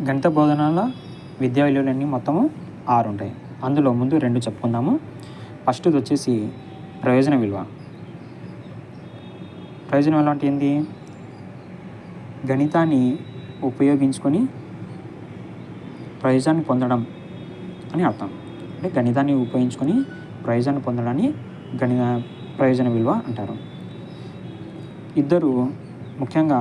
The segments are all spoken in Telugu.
గణిత బోధనల విద్యా విలువలన్నీ మొత్తము 6 ఉంటాయి. అందులో ముందు 2 చెప్పుకుందాము. ఫస్ట్‌ది వచ్చేసి ప్రయోజన విలువ. ప్రయోజన విలువ అంటే ఏంది? గణితాన్ని ఉపయోగించుకొని ప్రయోజనాన్ని పొందడం అని అర్థం. అంటే గణితాన్ని ఉపయోగించుకొని ప్రయోజనాన్ని పొందడాన్ని ప్రయోజన విలువ అంటారు. ఇద్దరు ముఖ్యంగా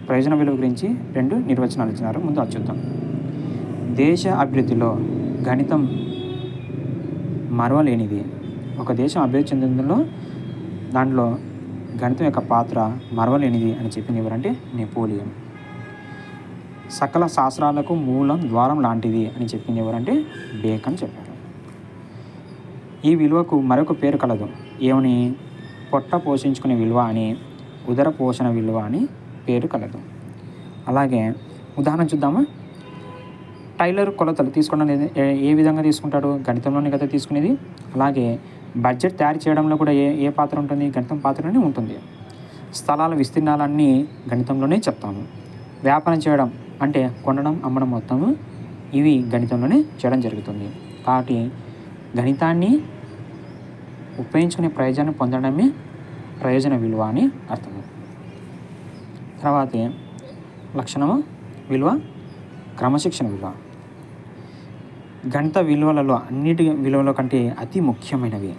ప్రయోజన విలువ గురించి 2 నిర్వచనాలు ఇచ్చినారు. ముందు అది చూద్దాం. దేశ అభివృద్ధిలో గణితం మరవలేనిది. ఒక దేశం అభివృద్ధి చెందిందో దాంట్లో గణితం యొక్క పాత్ర మరవలేనిది అని చెప్పింది ఎవరంటే నెపోలియన్. సకల శాస్త్రాలకు మూలం ద్వారం లాంటిది అని చెప్పింది ఎవరంటే బేకన్ చెప్పారు. ఈ విలువకు మరొక పేరు కలదు. ఏమని? పొట్ట పోషించుకునే విలువ అని, ఉదర పోషణ విలువ అని పేరు కలదు. అలాగే ఉదాహరణ చూద్దామా? టైలర్ కొలతలు తీసుకోవడం ఏ విధంగా తీసుకుంటాడు? గణితంలోనే కదా తీసుకునేది. అలాగే బడ్జెట్ తయారు చేయడంలో కూడా ఏ పాత్ర ఉంటుంది? గణితం పాత్రలోనే ఉంటుంది. స్థలాల విస్తీర్ణాలన్నీ గణితంలోనే చెప్తాము. వ్యాపారం చేయడం అంటే కొనడం, అమ్మడం మొత్తము ఇవి గణితంలోనే చేయడం జరుగుతుంది. కాబట్టి గణితాన్ని ఉపయోగించుకునే ప్రయోజనాన్ని పొందడమే ప్రయోజన విలువ అని అర్థము. తర్వాత లక్షణము విలువ, క్రమశిక్షణ విలువ. గణిత విలువలలో అన్నిటి విలువల కంటే అతి ముఖ్యమైనవి.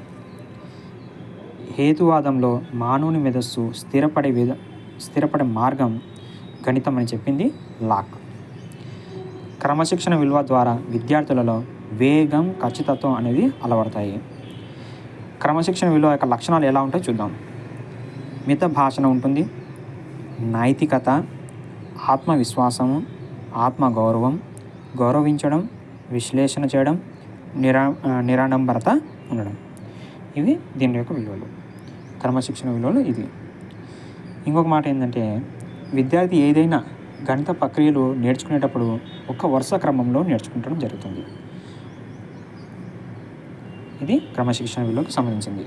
హేతువాదంలో మానవుని మేధస్సు స్థిరపడే మార్గం గణితం అని చెప్పింది లాక్. క్రమశిక్షణ విలువ ద్వారా విద్యార్థులలో వేగం, ఖచ్చితత్వం అనేది అలవడతాయి. క్రమశిక్షణ విలువ యొక్క లక్షణాలు ఎలా ఉంటాయో చూద్దాం. మిత భాషణ ఉంటుంది, నైతికత, ఆత్మవిశ్వాసము, ఆత్మగౌరవం, గౌరవించడం, విశ్లేషణ చేయడం, నిరాడంబరత ఉండడం. ఇవి దీని యొక్క విలువలు, క్రమశిక్షణ విలువలు. ఇది ఇంకొక మాట ఏంటంటే, విద్యార్థి ఏదైనా గణిత ప్రక్రియలు నేర్చుకునేటప్పుడు ఒక వరుస క్రమంలో నేర్చుకుంటడం జరుగుతుంది. ఇది క్రమశిక్షణ విలువకు సంబంధించింది.